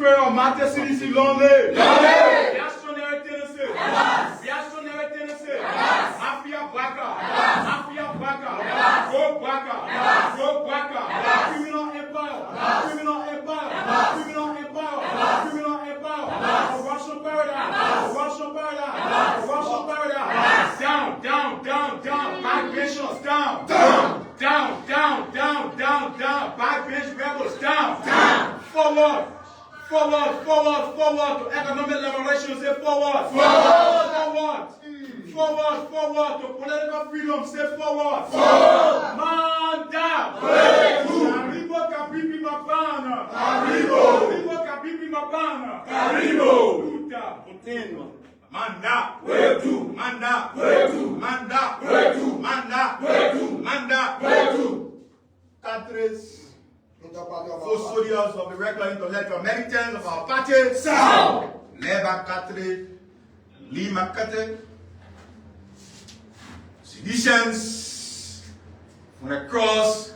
spirit of Master CDC Lawmakers. Reactionary tendencies. Reactionary tendencies. Mafia Baka. Mafia Baka. Go Baka. Go Baka. Criminal empire. Criminal empire. Criminal empire. Criminal empire. Corruption paradigm. Corruption paradigm. Corruption paradigm. Down, down, down, down. Backbenchers down. Down, down, down, down, down, down. Backbench rebels down. Down. Forward. Forward, forward, forward to economic liberation. Say forward. Forward. Forward. Forward, forward to political freedom. Say forward. Forward. Man down. Arribo Kapipi Mabana. Arribo. Arribo Kapipi Mabana. Arribo. Luta. Poteno. Manda. Where to? Manda. Where to? Manda. Where to? Manda. Where to? Manda. Where to? Catres. For soldiers of the regular intellectual militants of our party, Leba Katre, Lima Kate, seditions from across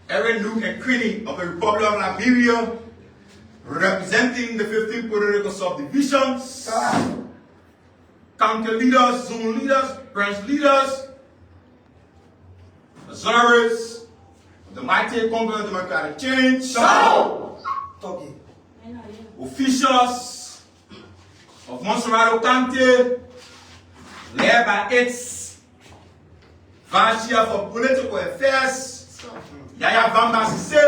every nook and cranny of the Republic of Liberia, representing the 15 political subdivisions, county leaders, zone leaders, branch leaders, observers, the mighty Congo Democratic Change, officials of Monserrato County, led by its Vice Chair for Political Affairs, Yaya Bamba Sise,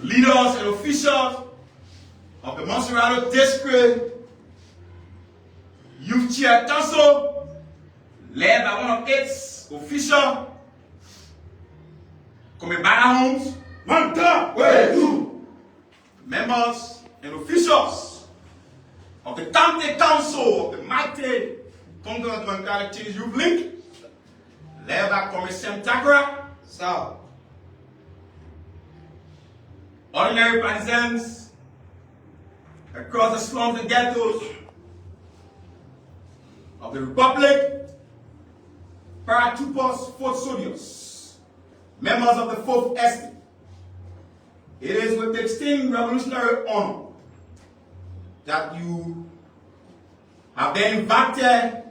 leaders and officials of the Monserrato District Youth Chair Council, led by one of its officials, Comebana Homes, members and officials of the County Council of the mighty Congo Democratic Change Youth Link, led by Commissioner Takra, ordinary partisans across the slums and ghettos of the Republic, paratroopers, foot soldiers, members of the 4th Estate. It is with extreme revolutionary honor that you have been invited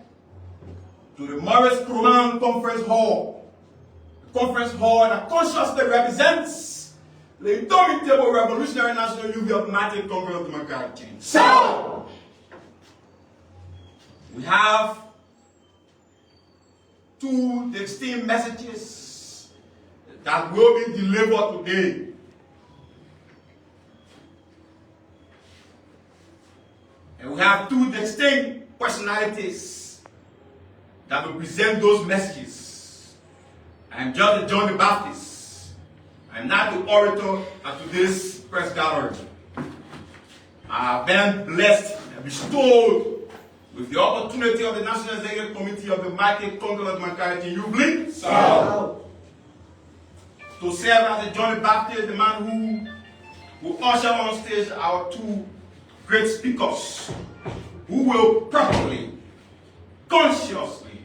to the Maurice Croman Conference Hall. The conference hall that consciously represents the indomitable revolutionary national youth of United Congo Democratic Change. So, we have two distinct messages that will be delivered today. And we have two distinct personalities that will present those messages. I am Judge John the Baptist. I am not the orator at today's press gallery. I have been blessed and bestowed with the opportunity of the National Executive Committee of the mighty Congo Democratic Youth League to serve as the John the Baptist, the man who will usher on stage our two great speakers who will properly, consciously,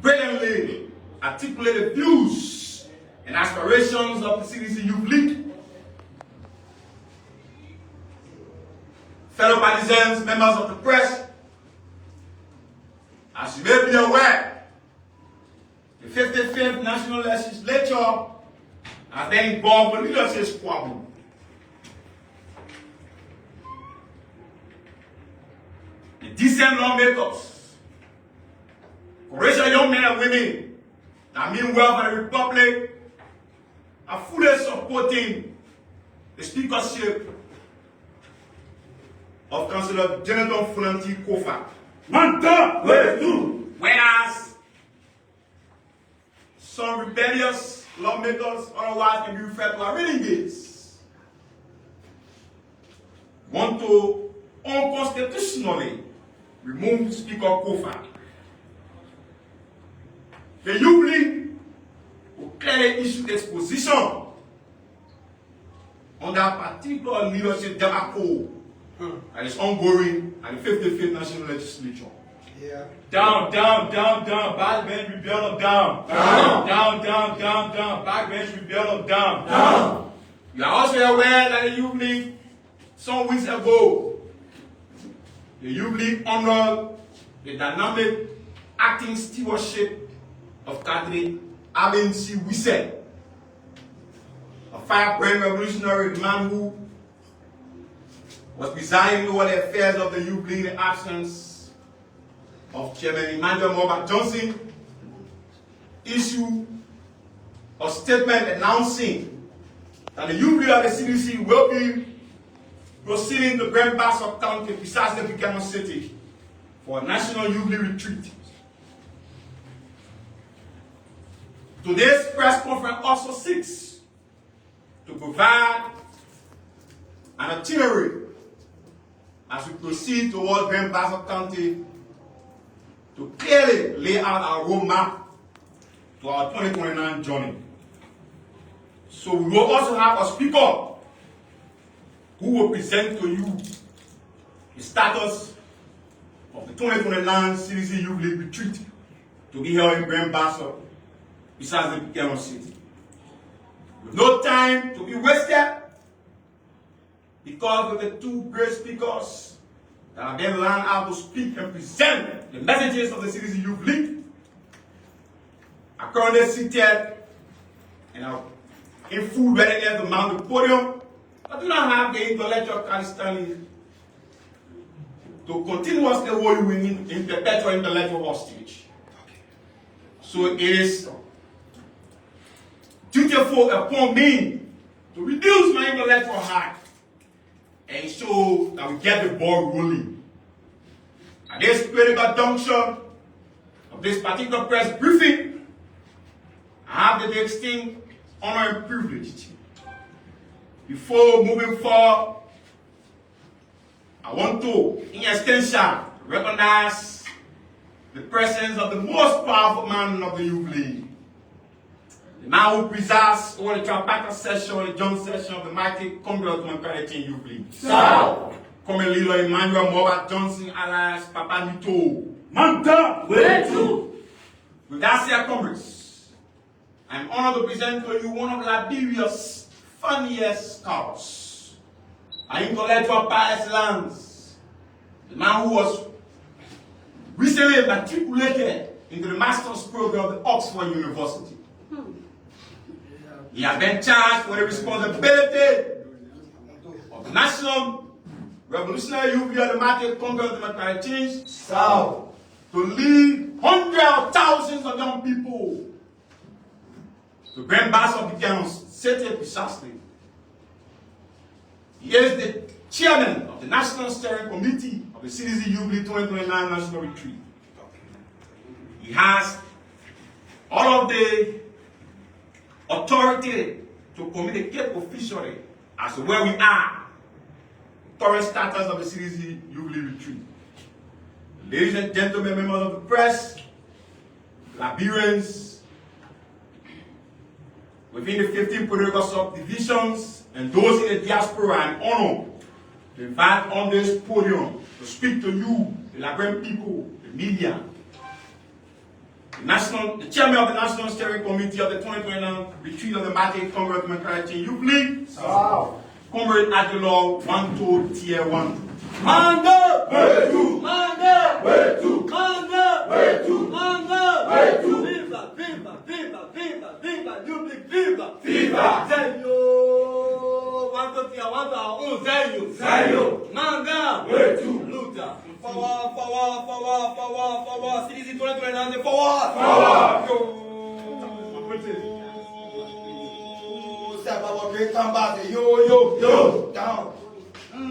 brilliantly articulate the views and aspirations of the CDC Youth League. Fellow partisans, members of the press, as you may be aware, the 55th National Legislature has been involved with leadership squabble. The decent lawmakers, courageous young men and women that mean well for the Republic, are fully supporting the speakership of Councillor Jonathan Funanti Kofa. Whereas some rebellious lawmakers, otherwise can be referred to as renegades, want to unconstitutionally remove Speaker Kofa. The Youth League will clearly issue its position on that particular leadership debacle that is ongoing at the 55th National Legislature. Down, down, down, down, backbench rebel down. Down, down, down, down, down, backbench rebel down. You are also aware that the Youth League, some weeks ago, the Youth League honored the dynamic acting stewardship of Cadre Allen C. Wisse, a firebrand revolutionary, the man who was presiding over the affairs of the Youth League in the absence of Chairman Emmanuel Moba Johnson, issued a statement announcing that the Youth League of the CDC will be proceeding to Grand Bassa County, precisely Buchanan City, for a national Youth League retreat. Today's press conference also seeks to provide an itinerary as we proceed towards Grand Bassa County to clearly lay out our roadmap to our 2029 journey. So we will also have a speaker who will present to you the status of the 2029 CDC Youth League retreat to be held in Grand Bassa, besides the Buchanan City. With no time to be wasted, because of the two great speakers that have been learned how to speak and present the messages of the CDC Youth League, are currently seated and are in full readiness to mount the podium, but do not have the intellectual capacity to continuously hold you in perpetual intellectual hostage. So it is dutiful upon me to reduce my intellectual height and ensure that we get the ball rolling. At this critical juncture of this particular press briefing, I have the distinct honor and privilege. Before moving forward, I want to, in extension, recognize the presence of the most powerful man of the Youth League. The man who presides over the tripartite session, the joint session of the mighty Congress of Democratic Youth League. Sir! Common leader Emmanuel Moba Johnson, alias Papa Nito. Manta! Where to? With that said, Congress, I am honored to present to you one of Liberia's funniest scholars, an intellectual par excellence, the man who was recently matriculated into the master's program of the Oxford University. He has been charged with the responsibility of the National Revolutionary Youth League of the Mighty Congress of Democratic Change South to lead hundreds of thousands of young people to Grand Bassa Buchanan City precisely. He is the chairman of the National Steering Committee of the CDC Youth League 2029 National Retreat. He has all of the authority to communicate officially as to where we are, current status of the CDC Youth League Retreat. Ladies and gentlemen, members of the press, Liberians, within the 15 political subdivisions and those in the diaspora, I am honored to invite on this podium to speak to you, the Liberian people, the media, the chairman of the National Steering Committee of the 2029 Retreat of the Mighty Congress of Democratic Youth League, Comrade Adilor, 1-2, Tier 1. Manda! Way to! Manda! Way to! Manda! Way to! Manda! Way to! Viva! Viva! Viva! Viva! Viva! Youth League! Viva! Viva! Zenyo! 1-2, Tier 1, Zenyo! Zenyo! Manda! Way to! Luta! Forward! Forward! Forward! Forward! Forward! CDC 2029, forward! Forward! Step up, great combat! Yo! Down!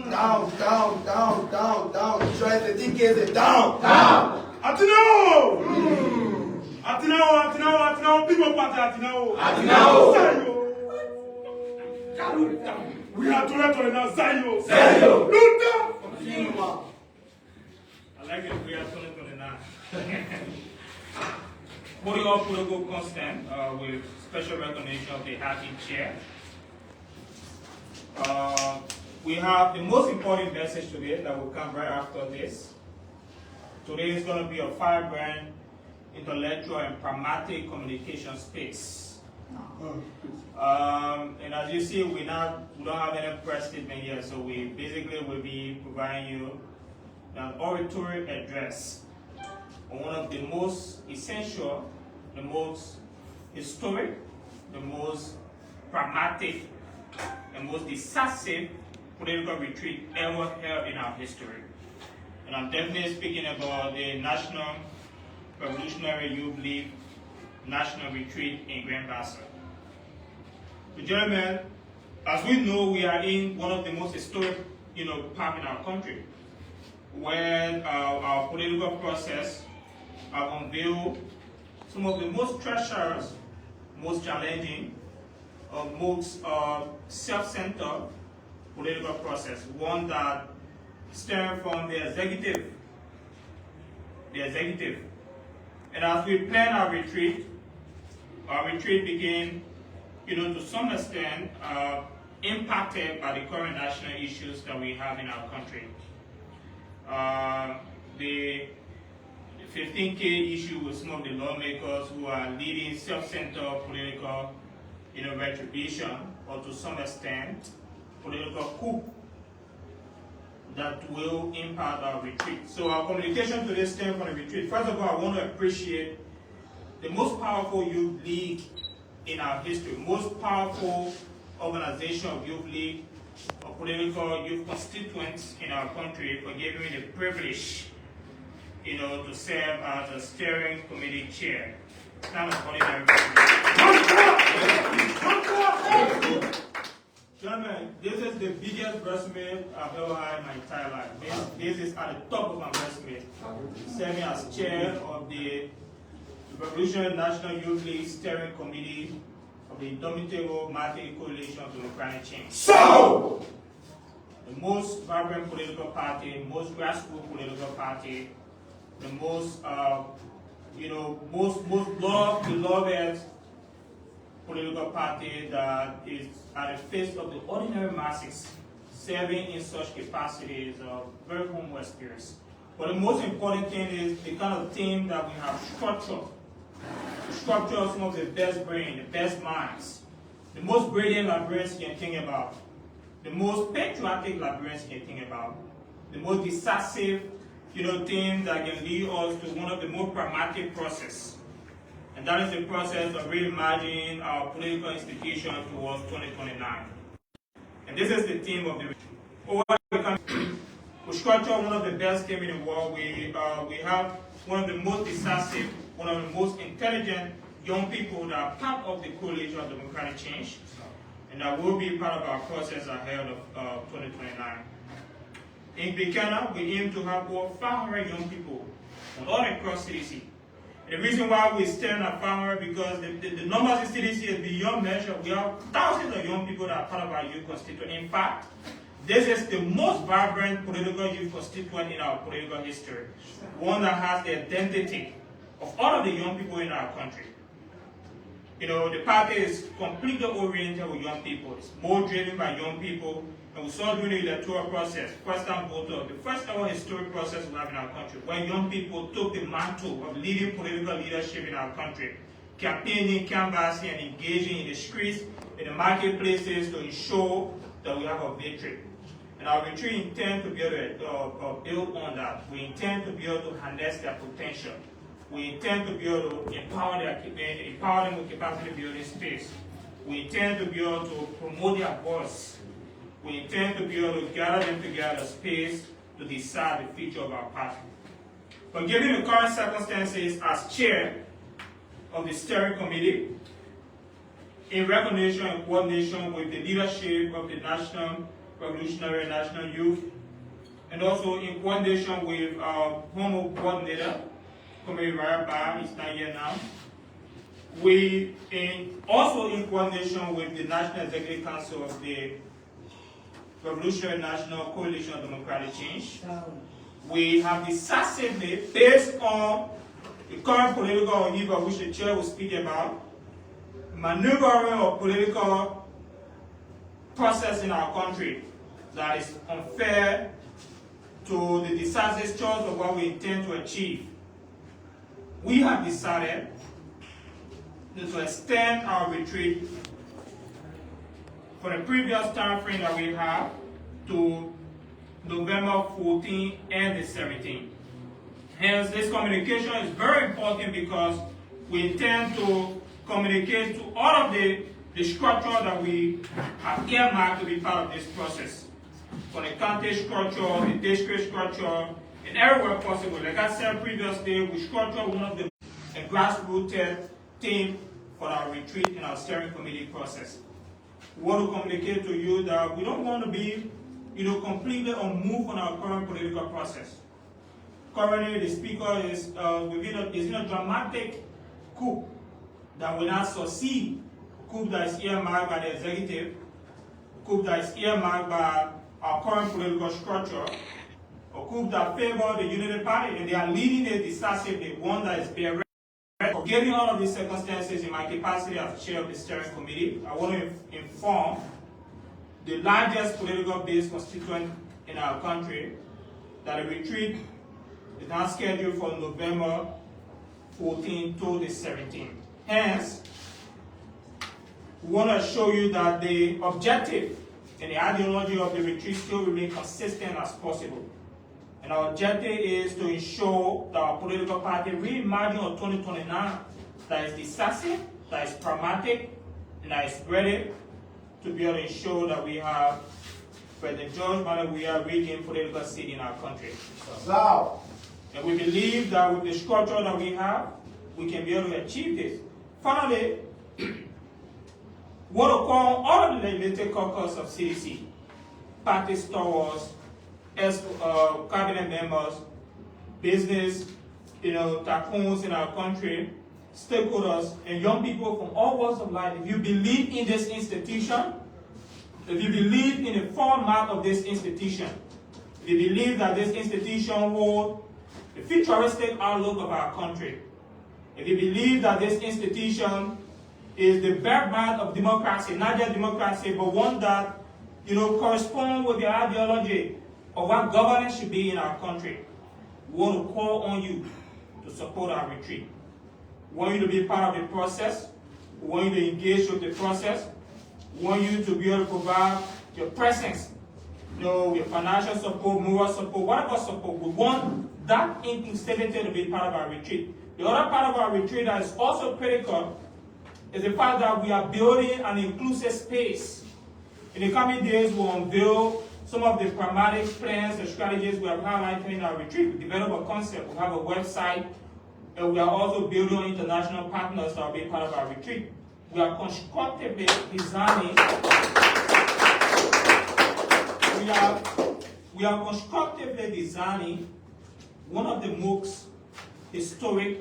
Down. Try to think is down. Atinao! People party Atinao. We are to now, Zayo. Luta! I like it, we are 2029. Political constant with special recognition of the acting chair. We have the most important message today that will come right after this. Today is going to be a firebrand, intellectual, and pragmatic communication space And as you see, we don't have any press statement here, so we basically will be providing you an oratory address on one of the most essential, the most historic, the most pragmatic, and most decisive political retreat ever held in our history. And I'm definitely speaking about the National Revolutionary Youth League National Retreat in Grand Bassa. So, gentlemen, as we know, we are in one of the most historic, part in our country, when our political process have unveiled some of the most treacherous, most challenging, most self-centered political process, one that stems from the executive. And as we plan our retreat became, to some extent, impacted by the current national issues that we have in our country. The 15K issue with some of the lawmakers who are leading self-centered political, retribution, or to some extent, political coup that will impact our retreat. So our communication today stems from the retreat. First of all, I want to appreciate the most powerful youth league in our history, most powerful organization of youth league, of political youth constituents in our country, for giving me the privilege, to serve as a steering committee chair. It's not an ordinary privilege. Gentlemen, this is the biggest resume I've ever had in my entire life. This is at the top of my resume. Serving as chair of the Revolutionary National Youth League Steering Committee of the Indomitable Martyr Coalition of Democratic Change. So, the most vibrant political party, most grassroots political party, the most, most beloved political party that is at the face of the ordinary masses, serving in such capacities of very humble experience. But the most important thing is the kind of team that we have structured. Structure some of the best brains, the best minds, the most brilliant librarians you can think about, the most patriotic librarians you can think about, the most decisive, team that can lead us to one of the most pragmatic process. And that is the process of reimagining our political institution towards 2029. And this is the theme of the we structure one of the best teams in the world. We have one of the most decisive, one of the most intelligent young people that are part of the Coalition of Democratic Change, and that will be part of our process ahead of 2029. In Bikana, we aim to have over 500 young people all across CDC. The reason why we're staring at 500 because the numbers in CDC is beyond measure. We have thousands of young people that are part of our youth constituent. In fact, this is the most vibrant political youth constituent in our political history. One that has the identity of all of the young people in our country. The party is completely oriented with young people. It's more driven by young people. And we saw during the electoral process, first-time voter, the first ever historic process we have in our country, where young people took the mantle of leading political leadership in our country, campaigning, canvassing, and engaging in the streets, in the marketplaces to ensure that we have a victory. And our retreat intends to be able to build on that. We intend to be able to harness their potential. We intend to be able to empower them with capacity building space. We intend to be able to promote their voice. We intend to be able to gather them together space to decide the future of our party. But given the current circumstances, as chair of the steering committee, in recognition and coordination with the leadership of the National Revolutionary National Youth, and also in coordination with our home coordinator, Committee Rayaba, he's not here now. Also in coordination with the National Executive Council of the Revolutionary National Coalition of Democratic Change, we have decisively, based on the current political upheaval which the chair will speak about, maneuvering of political process in our country that is unfair to the decisive choice of what we intend to achieve. We have decided to extend our retreat for the previous time frame that we have to November 14 and the 17th. Hence, this communication is very important because we intend to communicate to all of the structure that we have earmarked to be part of this process. For the county structure, the district structure, and everywhere possible. Like I said previously, we structure one of the grassroots team for our retreat in our steering committee process. We want to communicate to you that we don't want to be, completely unmoved on our current political process. Currently, the speaker is in a dramatic coup that will not succeed. A coup that is earmarked by the executive, a coup that is earmarked by our current political structure, a coup that favors the Unity Party, and they are leading it decisively, one that is being for given all of these circumstances in my capacity as chair of the steering committee, I want to inform the largest political base constituent in our country that the retreat is now scheduled for November 14 to the 17th. Hence, we want to show you that the objective and the ideology of the retreat still remain consistent as possible. And our objective is to ensure that our political party reimagine of 2029 that is decisive, that is pragmatic, and that is ready to be able to ensure that we have President George Manneh, we are regain political seat in our country. So, and we believe that with the structure that we have, we can be able to achieve this. Finally, we want to call all of the legislative caucus of CDC, party stalwarts, cabinet members, business, tycoons in our country, stakeholders, and young people from all walks of life. If you believe in this institution, if you believe in the format of this institution, if you believe that this institution holds the futuristic outlook of our country, if you believe that this institution is the birthright of democracy, not just democracy, but one that corresponds with the ideology of what governance should be in our country, we want to call on you to support our retreat. We want you to be part of the process. We want you to engage with the process. We want you to be able to provide your presence, your financial support, moral support, whatever support. We want that inclusivity to be part of our retreat. The other part of our retreat that is also critical is the fact that we are building an inclusive space. In the coming days, we'll unveil some of the pragmatic plans and strategies we have highlighted in our retreat. We develop a concept, we have a website, and we are also building international partners that will be part of our retreat. We are constructively designing, one of the most historic,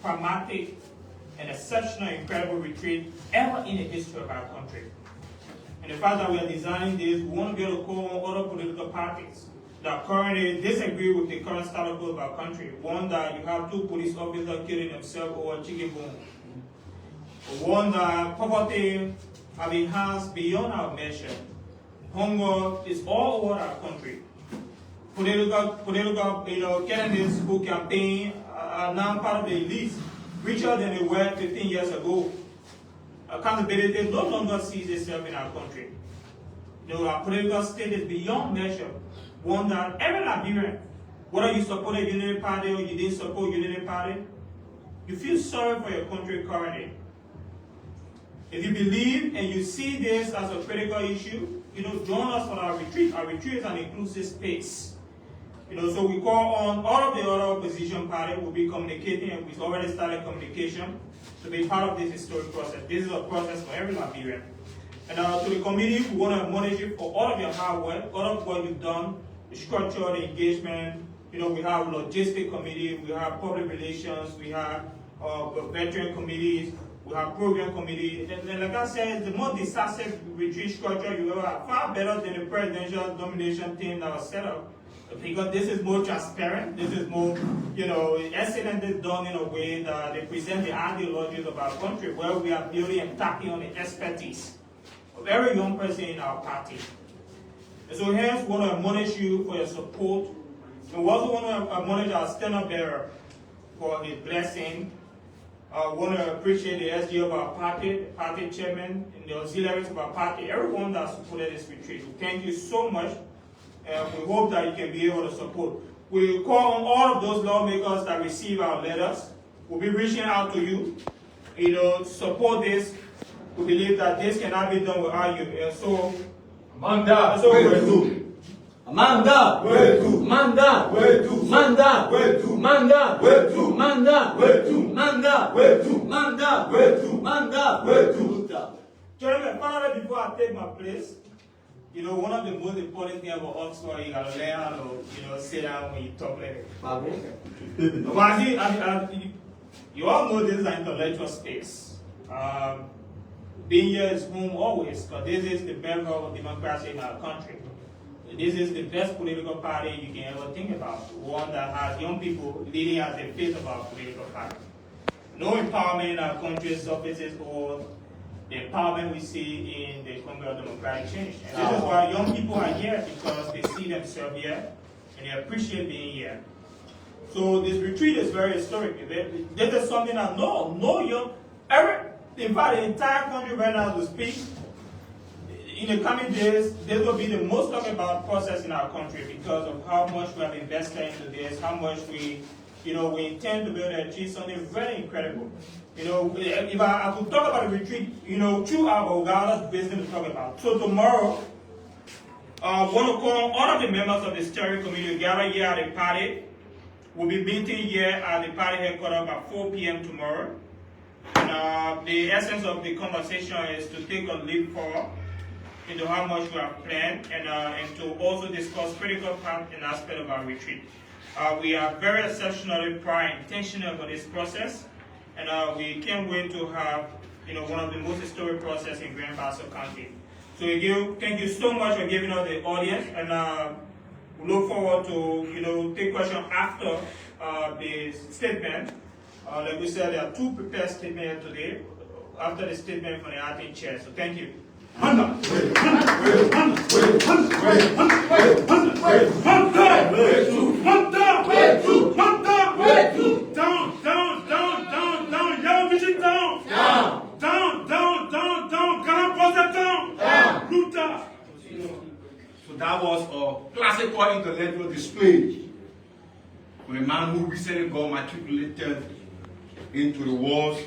pragmatic, and exceptional, incredible retreat ever in the history of our country. And the fact that we are designing this, we want to be able to call on other political parties that currently disagree with the current status quo of our country. One, that you have 2 police officers killing themselves over chicken bone. One, that poverty have enhanced beyond our measure. Hunger is all over our country. Political candidates who campaign are now part of the elites, richer than they were 15 years ago. Accountability no longer sees itself in our country. Our political state is beyond measure. One that every Liberian, whether you support a Unity Party or you didn't support Unity Party, you feel sorry for your country currently. If you believe and you see this as a critical issue, join us for our retreat. Our retreat is an inclusive space. So we call on all of the other opposition parties. We'll be communicating, and we've already started communication to be part of this historic process. This is a process for every Liberian. And to the committee, we want to acknowledge you for all of your hard work, all of what you've done, the structure, the engagement. We have logistic committee, we have public relations, we have veteran committees, we have program committee. And like I said, the most decisive retreat structure you ever have, far better than the presidential nomination team that was set up. Because this is more transparent, this is more, excellent is done in a way that they present the ideologies of our country, where we are building and tapping on the expertise of every young person in our party. And so hence, we want to admonish you for your support. And we also want to admonish our stand-up bearer for his blessing I want to appreciate the SG of our party chairman, and the auxiliaries of our party, everyone that supported this retreat. Thank you so much, and we hope that you can be able to support. We call on all of those lawmakers that receive our letters. We'll be reaching out to you, to support this. We believe that this cannot be done without you. And so, Manda, Manda, Manda, Manda, Manda, Manda. Gentlemen, finally, before I take my place, one of the most important things about Oxford, you gotta learn how to, sit down when you talk like that. You all know this is an intellectual space. Being here is home always, because this is the bedrock of democracy in our country. This is the best political party you can ever think about, one that has young people leading as the face of our political party. No empowerment in our country surfaces or the empowerment we see in the Congress of Democratic Change. And this is why young people are here, because they see themselves here and they appreciate being here. So this retreat is very historic. This is something that in fact, the entire country right now to speak, in the coming days, this will be the most talked about process in our country because of how much we have invested into this, how much we intend to be able to achieve something very incredible. If I could talk about the retreat, 2 hours, we got a lot of business to talk about. So tomorrow, I want to call all of the members of the steering committee gather here at the party. We'll be meeting here at the party headquarters at 4 p.m. tomorrow. And the essence of the conversation is to take a leap forward into how much we have planned and to also discuss critical part and aspect of our retreat. We are very exceptionally proud and intentional about this process, and we can't wait to have one of the most historic processes in Grand Bassa County. So thank you so much for giving us the audience, and we look forward to take questions after the statement. Like we said, there are 2 prepared statements today after the statement from the acting chair. So thank you. So that was a classical intellectual display from a man who recently got matriculated into the world's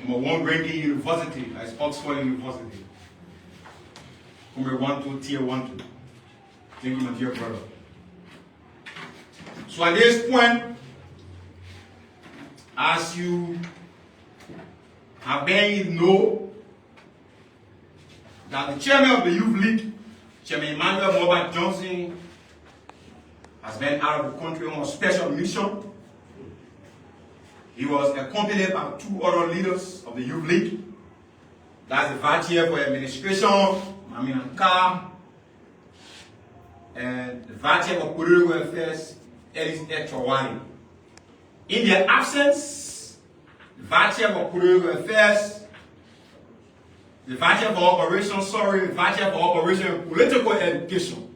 #1 ranking university, as Oxford University, from a 1-2 tier 1-2. Thank you, my dear brother. So at this point, as you have been know that the chairman of the Youth League, Chairman Emmanuel Moba Johnson, has been out of the country on a special mission. He was accompanied by 2 other leaders of the Youth League. That's the Vice Chair for Administration, Mamin Ankar, and the Vice Chair for Political Affairs, Ellis Echawani. In their absence, the Vice Chair for Political Affairs, the Vice Chair for the Vice Chair for Operation and Political Education,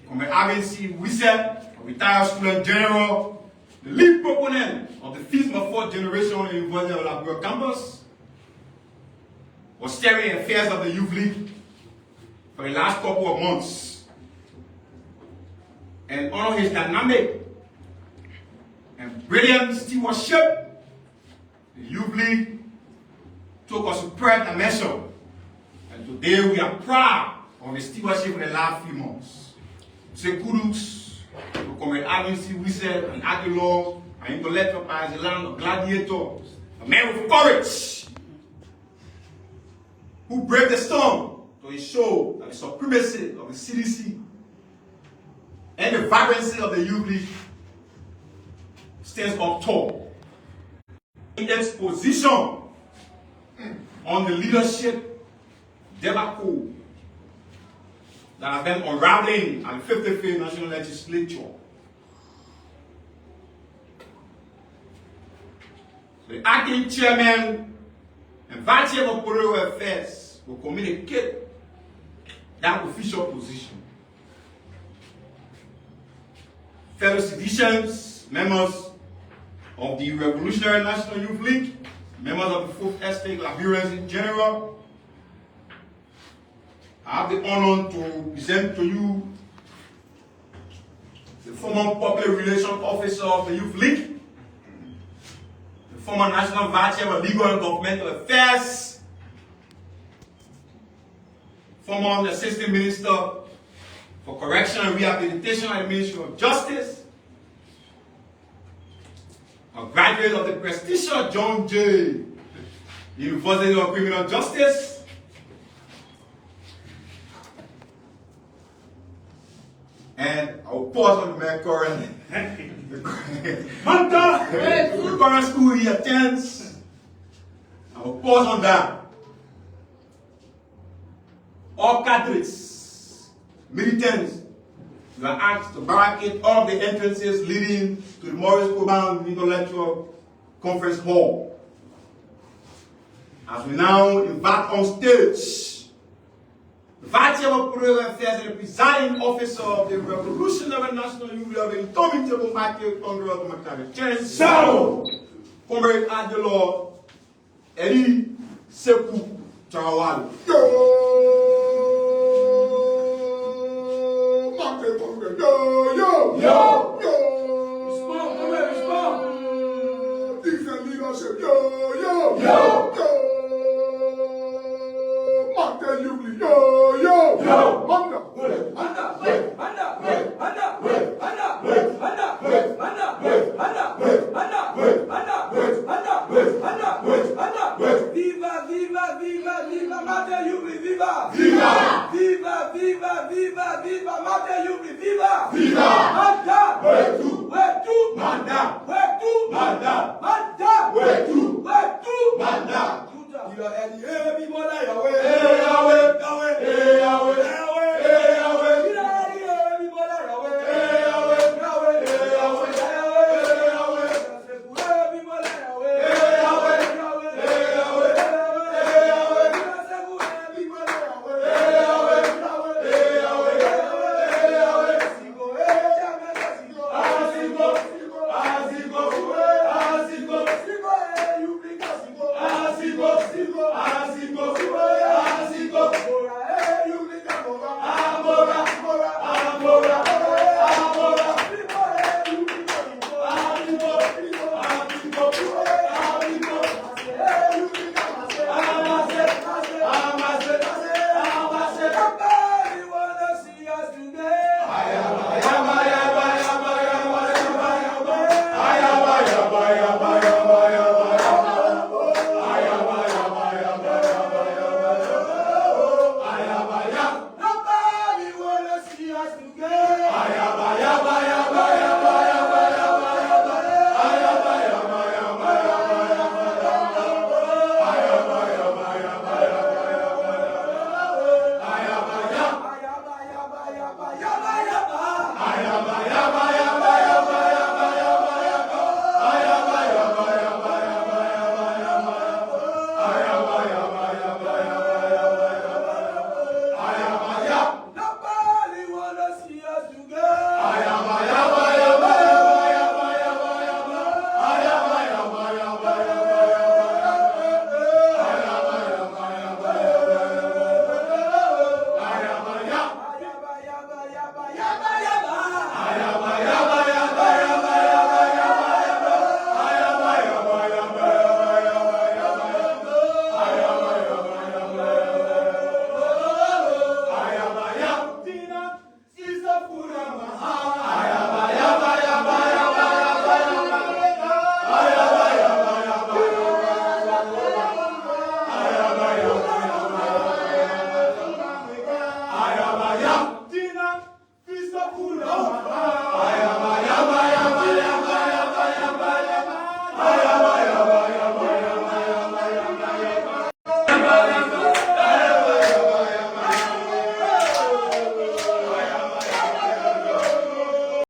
Comrade Abinsi Wisse, a retired student general, the lead proponent of the FISMA 4th generation on the University of Liberia campus, was steering affairs of the Youth League for the last couple of months. And under his dynamic and brilliant stewardship, the Youth League took a superb dimension. And today we are proud of the stewardship in the last few months. Say kudos to Comrade Abinsi Wisse, an archaeologist, an intellectual Pazilan, a gladiator, a man with courage, who braved the storm to ensure that the supremacy of the CDC and the vibrancy of the Youth League stands up tall. In exposition on the leadership debacle that has been unraveling at the 55th National Legislature. The acting chairman and vice chair of political affairs will communicate that official position. Fellow citizens, members of the Revolutionary National Youth League, members of the Fourth Estate, Liberians in general, I have the honor to present to you the former Public Relations Officer of the Youth League, the former National Vice Chair of Legal and Governmental Affairs, former Assistant Minister for Correction and Rehabilitation at the Ministry of Justice, a graduate of the prestigious John Jay University of Criminal Justice, and I'll pause on the current the current school he attends. I'll pause on that. All cadres, militants, you are asked to barricade all the entrances leading to the Maurice Coban Intellectual Conference Hall. As we now invite on stage the Vice Chair of Political Affairs and the presiding officer of the Revolutionary National Youth League, indomitable Michael Congress of McTavish Chance, so, Comrade Adelor, Eddie Sekou Charawali. Yo! Michael Congress, yo, yo, yo, yo! Respond, come here, respond! Defense leadership, yo, yo, yo, yo! Yo, yo, yo!